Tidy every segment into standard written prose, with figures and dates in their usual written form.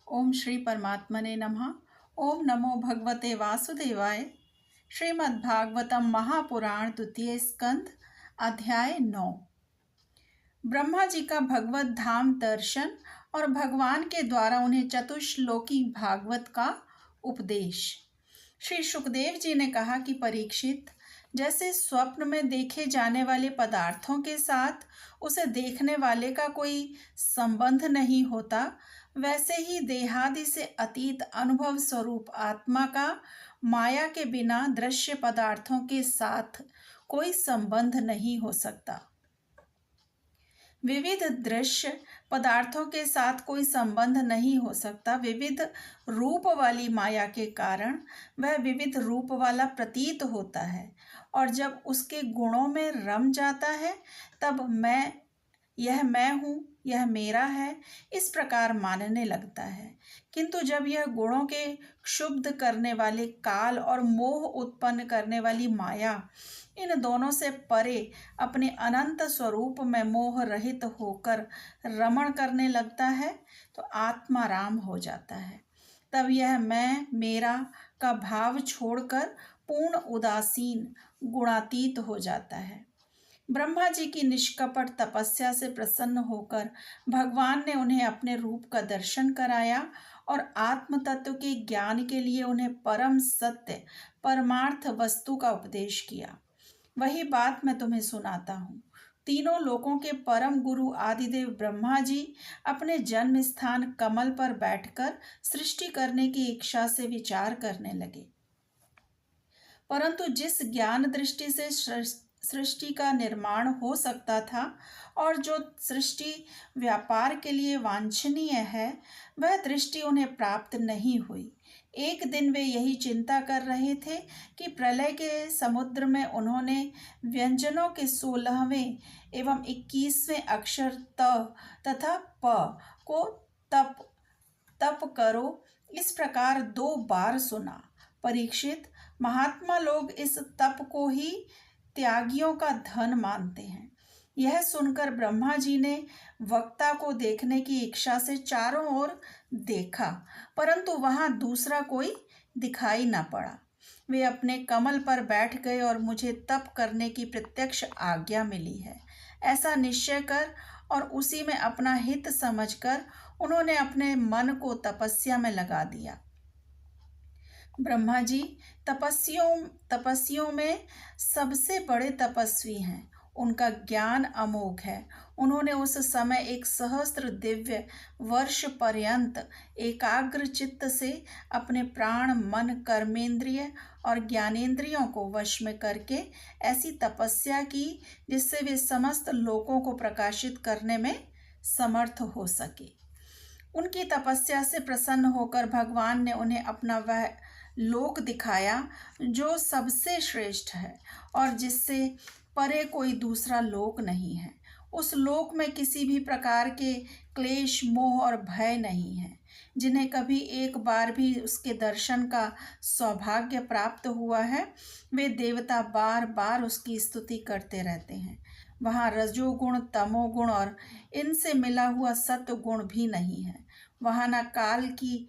ओम श्री परमात्मने नमः। ओम नमो भगवते वासुदेवाय। श्रीमद्भागवतम महापुराण द्वितीय स्कंद अध्याय 9। ब्रह्मा जी का भगवत धाम दर्शन और भगवान के द्वारा उन्हें चतुश्लोकी भागवत का उपदेश। श्री सुखदेव जी ने कहा कि परीक्षित, जैसे स्वप्न में देखे जाने वाले पदार्थों के साथ उसे देखने वाले का कोई संबंध नहीं होता, वैसे ही देहादि से अतीत अनुभव स्वरूप आत्मा का माया के बिना दृश्य पदार्थों के साथ कोई संबंध नहीं हो सकता। विविध दृश्य पदार्थों के साथ कोई संबंध नहीं हो सकता। विविध रूप वाली माया के कारण वह विविध रूप वाला प्रतीत होता है, और जब उसके गुणों में रम जाता है तब मैं हूँ, यह मेरा है, इस प्रकार मानने लगता है। किंतु जब यह गुणों के क्षुब्ध करने वाले काल और मोह उत्पन्न करने वाली माया इन दोनों से परे अपने अनंत स्वरूप में मोह रहित होकर रमण करने लगता है तो आत्मा राम हो जाता है। तब यह मैं मेरा का भाव छोड़कर पूर्ण उदासीन गुणातीत हो जाता है। ब्रह्मा जी की निष्कपट तपस्या से प्रसन्न होकर भगवान ने उन्हें अपने रूप का दर्शन कराया और आत्म तत्व के ज्ञान के लिए उन्हें परम सत्य परमार्थ वस्तु का उपदेश किया। वही बात मैं तुम्हें सुनाता हूँ। तीनों लोकों के परम गुरु आदिदेव ब्रह्मा जी अपने जन्म स्थान कमल पर बैठकर सृष्टि करने की इच्छा से विचार करने लगे, परंतु जिस ज्ञान दृष्टि से सृष्टि का निर्माण हो सकता था और जो सृष्टि व्यापार के लिए वांछनीय है, वह दृष्टि उन्हें प्राप्त नहीं हुई। एक दिन वे यही चिंता कर रहे थे कि प्रलय के समुद्र में उन्होंने व्यंजनों के 16वें एवं 21वें अक्षर त तथा प को तप करो इस प्रकार 2 बार सुना। परीक्षित, महात्मा लोग इस तप को ही त्यागियों का धन मानते हैं। यह सुनकर ब्रह्मा जी ने वक्ता को देखने की इच्छा से चारों ओर देखा, परंतु वहां दूसरा कोई दिखाई न पड़ा। वे अपने कमल पर बैठ गए और मुझे तप करने की प्रत्यक्ष आज्ञा मिली है, ऐसा निश्चय कर और उसी में अपना हित समझकर उन्होंने अपने मन को तपस्या में लगा दिया। ब्रह्मा जी तपस्वियों में सबसे बड़े तपस्वी हैं। उनका ज्ञान अमोघ है। उन्होंने उस समय 1 सहस्त्र दिव्य वर्ष पर्यंत एकाग्र चित्त से अपने प्राण, मन, कर्मेंद्रिय और ज्ञानेंद्रियों को वश में करके ऐसी तपस्या की जिससे वे समस्त लोकों को प्रकाशित करने में समर्थ हो सके। उनकी तपस्या से प्रसन्न होकर भगवान ने उन्हें अपना वह लोक दिखाया जो सबसे श्रेष्ठ है और जिससे परे कोई दूसरा लोक नहीं है। उस लोक में किसी भी प्रकार के क्लेश, मोह और भय नहीं है। जिन्हें कभी एक बार भी उसके दर्शन का सौभाग्य प्राप्त हुआ है, वे देवता बार बार उसकी स्तुति करते रहते हैं। वहाँ रजोगुण, तमोगुण और इनसे मिला हुआ सत्व गुण भी नहीं है। वहाँ न काल की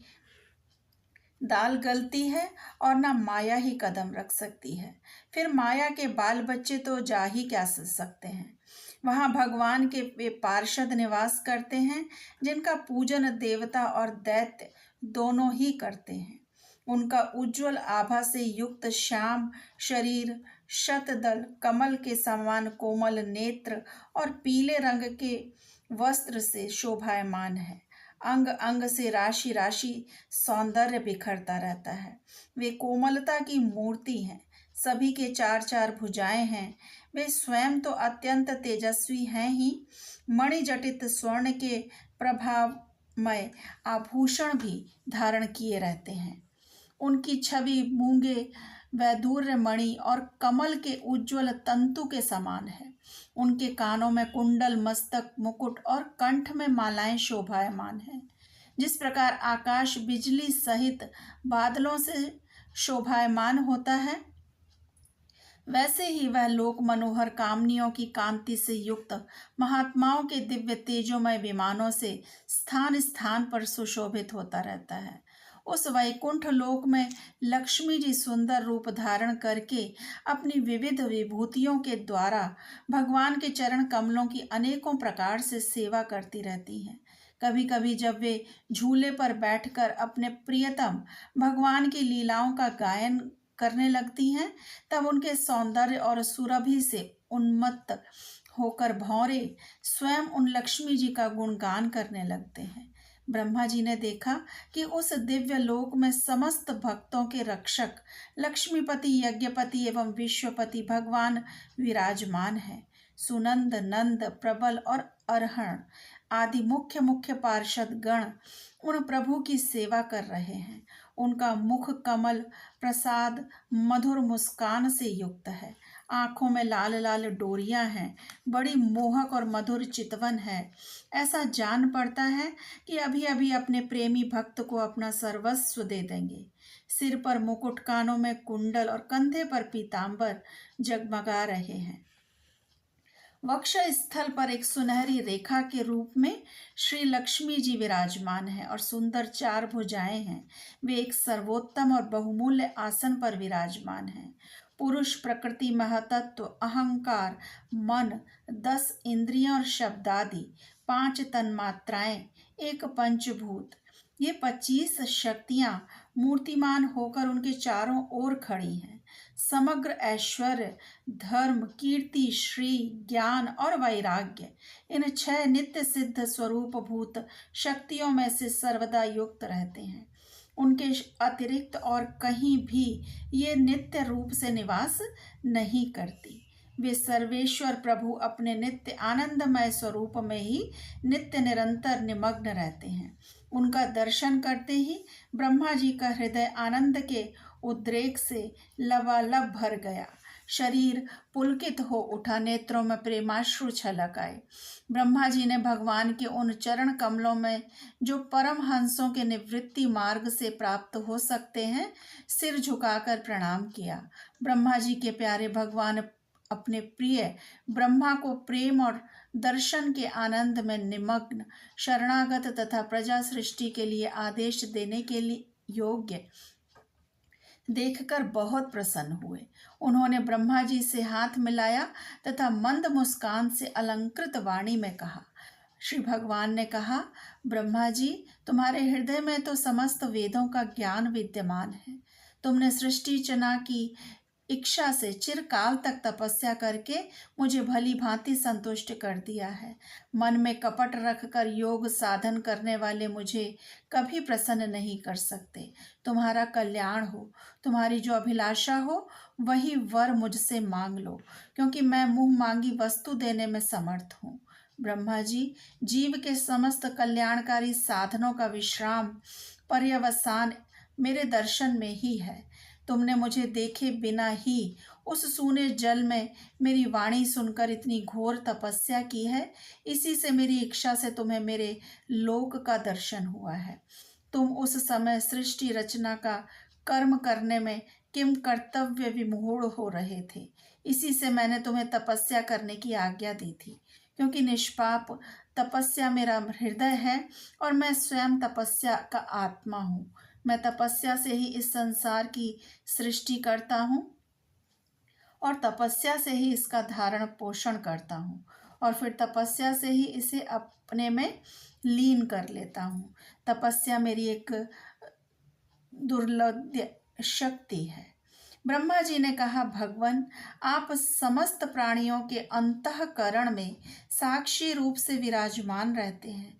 दाल गलती है और ना माया ही कदम रख सकती है। फिर माया के बाल बच्चे तो जा ही क्या सकते हैं। वहाँ भगवान के वे पार्षद निवास करते हैं जिनका पूजन देवता और दैत्य दोनों ही करते हैं। उनका उज्ज्वल आभा से युक्त श्याम शरीर, शतदल, कमल के समान कोमल नेत्र और पीले रंग के वस्त्र से शोभायमान है। अंग अंग से राशि राशि सौंदर्य बिखरता रहता है। वे कोमलता की मूर्ति हैं। सभी के 4 भुजाएं हैं। वे स्वयं तो अत्यंत तेजस्वी हैं ही, मणिजटित स्वर्ण के प्रभावमय आभूषण भी धारण किए रहते हैं। उनकी छवि मूंगे वैदूर्य मणि और कमल के उज्ज्वल तंतु के समान है। उनके कानों में कुंडल, मस्तक, मुकुट और कंठ में मालाएं शोभायमान हैं। जिस प्रकार आकाश बिजली सहित बादलों से शोभायमान होता है, वैसे ही वह लोक मनोहर कामनियों की कांति से युक्त महात्माओं के दिव्य तेजोमय विमानों से स्थान स्थान पर सुशोभित होता रहता है। उस वैकुंठ लोक में लक्ष्मी जी सुंदर रूप धारण करके अपनी विविध विभूतियों के द्वारा भगवान के चरण कमलों की अनेकों प्रकार से सेवा करती रहती हैं। कभी कभी जब वे झूले पर बैठकर अपने प्रियतम भगवान की लीलाओं का गायन करने लगती हैं, तब उनके सौंदर्य और सुरभि से उन्मत्त होकर भौरे स्वयं उन लक्ष्मी जी का गुणगान करने लगते हैं। ब्रह्मा जी ने देखा कि उस दिव्य लोक में समस्त भक्तों के रक्षक लक्ष्मीपति, यज्ञपति एवं विश्वपति भगवान विराजमान हैं। सुनंद, नंद, प्रबल और अरहण आदि मुख्य मुख्य पार्षद गण उन प्रभु की सेवा कर रहे हैं। उनका मुख कमल प्रसाद मधुर मुस्कान से युक्त है। आंखों में लाल लाल डोरियां हैं। बड़ी मोहक और मधुर चितवन है। ऐसा जान पड़ता है कि अभी अभी अपने प्रेमी भक्त को अपना सर्वस्व दे देंगे। सिर पर मुकुट, कानों में कुंडल और कंधे पर पीतांबर जगमगा रहे हैं। वक्ष स्थल पर एक सुनहरी रेखा के रूप में श्री लक्ष्मी जी विराजमान है और सुंदर 4 भुजाएं हैं। वे एक सर्वोत्तम और बहुमूल्य आसन पर विराजमान हैं। पुरुष, प्रकृति, महतत्व, अहंकार, मन, 10 इंद्रियां और शब्दादि, 5 तन्मात्राएं, एक पंचभूत, ये 25 शक्तियां मूर्तिमान होकर उनके चारों ओर खड़ी हैं। समग्र ऐश्वर्य, धर्म, कीर्ति, श्री, ज्ञान और वैराग्य, इन 6 नित्य सिद्ध स्वरूप भूत शक्तियों में से सर्वदा युक्त रहते हैं। उनके अतिरिक्त और कहीं भी ये नित्य रूप से निवास नहीं करती। वे सर्वेश्वर प्रभु अपने नित्य आनंदमय स्वरूप में ही नित्य निरंतर निमग्न रहते हैं। उनका दर्शन करते ही ब्रह्मा जी का हृदय आनंद के उद्रेक से लबालब भर गया। शरीर पुलकित हो उठा, नेत्रों में प्रेमाश्रु छलक आए। ब्रह्मा जी ने भगवान के उन चरण कमलों में जो परम हंसों के निवृत्ति मार्ग से प्राप्त हो सकते हैं, सिर झुकाकर प्रणाम किया। ब्रह्मा जी के प्यारे भगवान अपने प्रिय ब्रह्मा को प्रेम और दर्शन के आनंद में निमग्न, शरणागत तथा प्रजा सृष्टि के लिए आदेश देने के लिए योग्य देखकर बहुत प्रसन्न हुए। उन्होंने ब्रह्मा जी से हाथ मिलाया तथा मंद मुस्कान से अलंकृत वाणी में कहा। श्री भगवान ने कहा, ब्रह्मा जी, तुम्हारे हृदय में तो समस्त वेदों का ज्ञान विद्यमान है। तुमने सृष्टि रचना की इच्छा से चिरकाल तक तपस्या करके मुझे भली भांति संतुष्ट कर दिया है। मन में कपट रखकर योग साधन करने वाले मुझे कभी प्रसन्न नहीं कर सकते। तुम्हारा कल्याण हो, तुम्हारी जो अभिलाषा हो वही वर मुझसे मांग लो, क्योंकि मैं मुंह मांगी वस्तु देने में समर्थ हूँ। ब्रह्मा जी, जीव के समस्त कल्याणकारी साधनों का विश्राम पर्यवसान मेरे दर्शन में ही है। तुमने मुझे देखे बिना ही उस सूने जल में मेरी वाणी सुनकर इतनी घोर तपस्या की है। इसी से मेरी इच्छा से तुम्हें मेरे लोक का दर्शन हुआ है। तुम उस समय सृष्टि रचना का कर्म करने में किम कर्तव्य विमूढ़ हो रहे थे। इसी से मैंने तुम्हें तपस्या करने की आज्ञा दी थी, क्योंकि निष्पाप तपस्या मेरा हृदय है और मैं स्वयं तपस्या का आत्मा हूँ। मैं तपस्या से ही इस संसार की सृष्टि करता हूँ और तपस्या से ही इसका धारण पोषण करता हूँ और फिर तपस्या से ही इसे अपने में लीन कर लेता हूँ। तपस्या मेरी एक दुर्लभ शक्ति है। ब्रह्मा जी ने कहा, भगवान, आप समस्त प्राणियों के अंतःकरण में साक्षी रूप से विराजमान रहते हैं।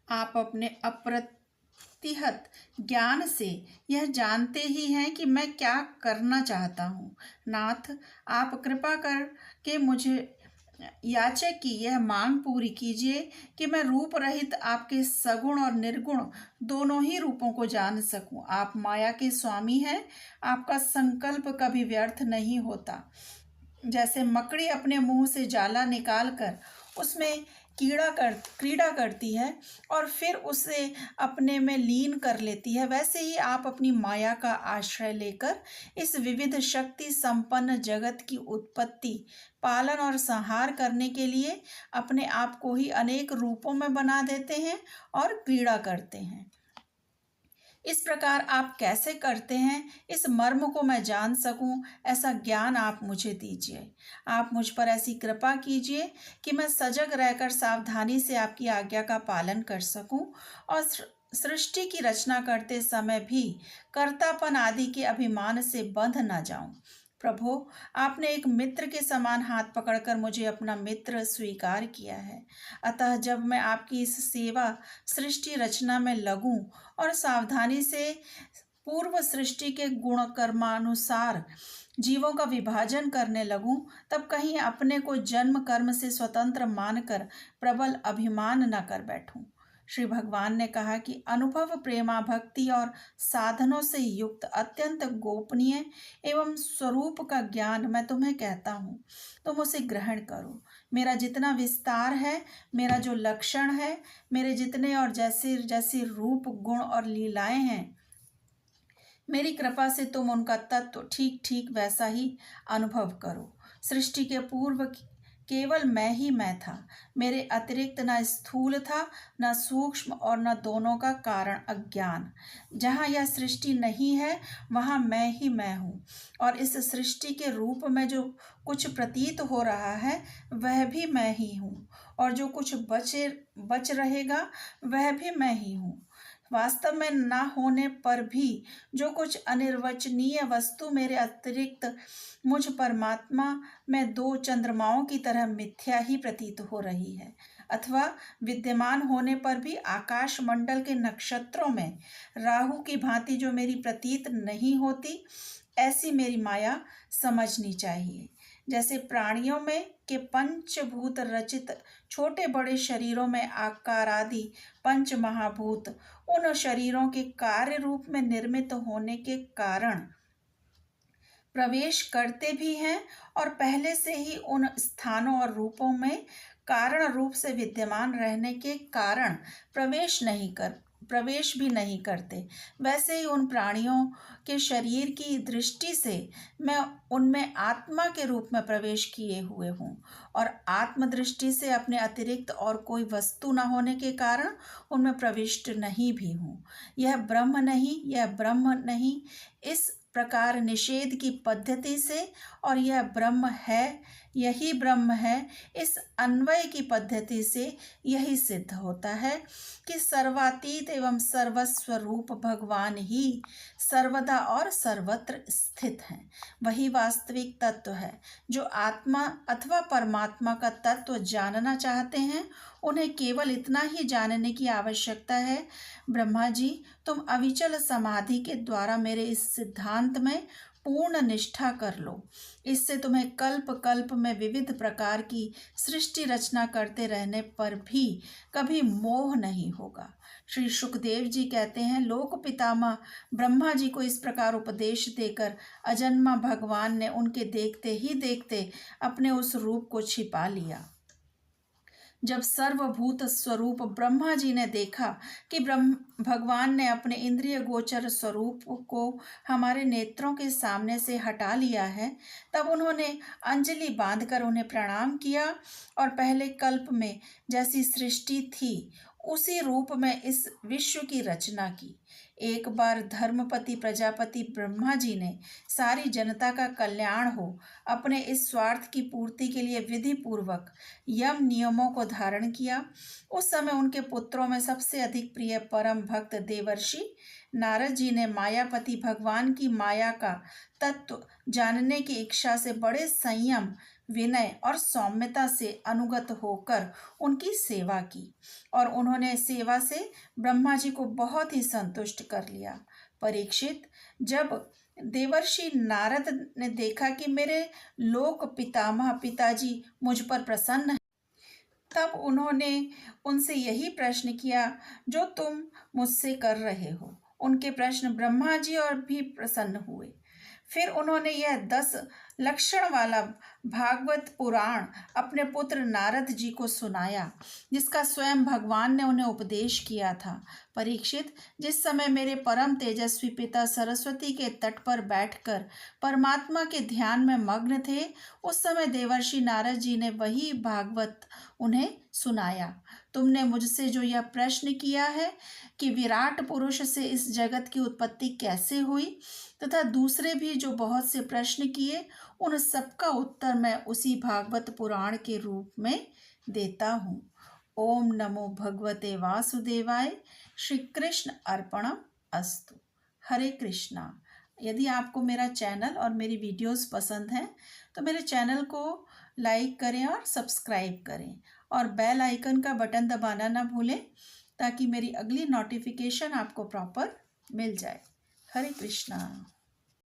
आप अपने अप्रतिहत ज्ञान से यह जानते ही हैं कि मैं क्या करना चाहता हूँ। नाथ, आप कृपा करके मुझे याचक की यह मांग पूरी कीजिए कि मैं रूप रहित आपके सगुण और निर्गुण दोनों ही रूपों को जान सकूं। आप माया के स्वामी हैं। आपका संकल्प कभी व्यर्थ नहीं होता। जैसे मकड़ी अपने मुंह से जाला निकालकर उसमें क्रीड़ा करती है और फिर उसे अपने में लीन कर लेती है, वैसे ही आप अपनी माया का आश्रय लेकर इस विविध शक्ति संपन्न जगत की उत्पत्ति, पालन और संहार करने के लिए अपने आप को ही अनेक रूपों में बना देते हैं और क्रीड़ा करते हैं। इस प्रकार आप कैसे करते हैं, इस मर्म को मैं जान सकूं, ऐसा ज्ञान आप मुझे दीजिए। आप मुझ पर ऐसी कृपा कीजिए कि मैं सजग रहकर सावधानी से आपकी आज्ञा का पालन कर सकूं और सृष्टि की रचना करते समय भी कर्तापन आदि के अभिमान से बंध न जाऊं। प्रभु, आपने एक मित्र के समान हाथ पकड़कर मुझे अपना मित्र स्वीकार किया है। अतः जब मैं आपकी इस सेवा सृष्टि रचना में लगूं और सावधानी से पूर्व सृष्टि के गुण कर्मानुसार जीवों का विभाजन करने लगूं, तब कहीं अपने को जन्म कर्म से स्वतंत्र मानकर प्रबल अभिमान न कर बैठूं। श्री भगवान ने कहा कि अनुभव, प्रेमा, भक्ति और साधनों से युक्त अत्यंत गोपनीय एवं स्वरूप का ज्ञान मैं तुम्हें कहता हूँ, तुम उसे ग्रहण करो। मेरा जितना विस्तार है, मेरा जो लक्षण है, मेरे जितने और जैसे जैसे रूप, गुण और लीलाएं हैं, मेरी कृपा से तुम उनका तत्व ठीक ठीक वैसा ही अनुभव करो। सृष्टि के पूर्व केवल मैं ही मैं था। मेरे अतिरिक्त न स्थूल था, न सूक्ष्म और न दोनों का कारण अज्ञान। जहाँ यह सृष्टि नहीं है, वहाँ मैं ही मैं हूँ। और इस सृष्टि के रूप में जो कुछ प्रतीत हो रहा है, वह भी मैं ही हूँ। और जो कुछ बच रहेगा, वह भी मैं ही हूँ। वास्तव में ना होने पर भी जो कुछ अनिर्वचनीय वस्तु मेरे अतिरिक्त मुझ परमात्मा में दो चंद्रमाओं की तरह मिथ्या ही प्रतीत हो रही है, अथवा विद्यमान होने पर भी आकाश मंडल के नक्षत्रों में राहु की भांति जो मेरी प्रतीत नहीं होती, ऐसी मेरी माया समझनी चाहिए। जैसे प्राणियों में के पंचभूत रचित छोटे बड़े शरीरों में आकार आदि पंच महाभूत उन शरीरों के कार्य रूप में निर्मित होने के कारण प्रवेश करते भी हैं और पहले से ही उन स्थानों और रूपों में कारण रूप से विद्यमान रहने के कारण प्रवेश भी नहीं करते, वैसे ही उन प्राणियों के शरीर की दृष्टि से मैं उनमें आत्मा के रूप में प्रवेश किए हुए हूँ और आत्म दृष्टि से अपने अतिरिक्त और कोई वस्तु न होने के कारण उनमें प्रविष्ट नहीं भी हूँ। यह ब्रह्म नहीं इस प्रकार निषेध की पद्धति से और यह ब्रह्म है, यही ब्रह्म है, इस अन्वय की पद्धति से यही सिद्ध होता है कि सर्वातीत एवं सर्वस्वरूप भगवान ही सर्वदा और सर्वत्र स्थित हैं। वही वास्तविक तत्व है। जो आत्मा अथवा परमात्मा का तत्व जानना चाहते हैं, उन्हें केवल इतना ही जानने की आवश्यकता है, ब्रह्मा जी, तुम अविचल समाधि के द्वारा मेरे इस सिद्धांत में पूर्ण निष्ठा कर लो। इससे तुम्हें कल्प कल्प में विविध प्रकार की सृष्टि रचना करते रहने पर भी कभी मोह नहीं होगा। श्री सुखदेव जी कहते हैं, लोक पितामह ब्रह्मा जी को इस प्रकार उपदेश देकर अजन्मा भगवान ने उनके देखते ही देखते अपने उस रूप को छिपा लिया। जब सर्वभूत स्वरूप ब्रह्मा जी ने देखा कि भगवान ने अपने इंद्रिय गोचर स्वरूप को हमारे नेत्रों के सामने से हटा लिया है, तब उन्होंने अंजलि बांधकर उन्हें प्रणाम किया और पहले कल्प में जैसी सृष्टि थी उसी रूप में इस विश्व की रचना की। एक बार धर्मपति प्रजापति ब्रह्मा जी ने सारी जनता का कल्याण हो अपने इस स्वार्थ की पूर्ति के लिए विधि पूर्वक यम नियमों को धारण किया। उस समय उनके पुत्रों में सबसे अधिक प्रिय परम भक्त देवर्षि नारद जी ने मायापति भगवान की माया का तत्व जानने की इच्छा से बड़े संयम, विनय और सौम्यता से अनुगत होकर उनकी सेवा की और उन्होंने सेवा से ब्रह्मा जी को बहुत ही संतुष्ट कर लिया। परीक्षित, जब देवर्षि नारद ने देखा कि मेरे लोक पितामह पिताजी मुझ पर प्रसन्न हैं, तब उन्होंने उनसे यही प्रश्न किया जो तुम मुझसे कर रहे हो। उनके प्रश्न ब्रह्मा जी और भी प्रसन्न हुए। फिर उन्होंने यह 10 लक्षण वाला भागवत पुराण अपने पुत्र नारद जी को सुनाया, जिसका स्वयं भगवान ने उन्हें उपदेश किया था। परीक्षित, जिस समय मेरे परम तेजस्वी पिता सरस्वती के तट पर बैठकर परमात्मा के ध्यान में मग्न थे, उस समय देवर्षि नारद जी ने वही भागवत उन्हें सुनाया। तुमने मुझसे जो यह प्रश्न किया है कि विराट पुरुष से इस जगत की उत्पत्ति कैसे हुई, तथा दूसरे भी जो बहुत से प्रश्न किए, उन सबका उत्तर मैं उसी भागवत पुराण के रूप में देता हूँ। ओम नमो भगवते वासुदेवाय। श्री कृष्ण अर्पणम अस्तु। हरे कृष्णा। यदि आपको मेरा चैनल और मेरी वीडियोस पसंद हैं तो मेरे चैनल को लाइक करें और सब्सक्राइब करें, और बेल आइकन का बटन दबाना ना भूलें, ताकि मेरी अगली नोटिफिकेशन आपको प्रॉपर मिल जाए। हरे कृष्णा।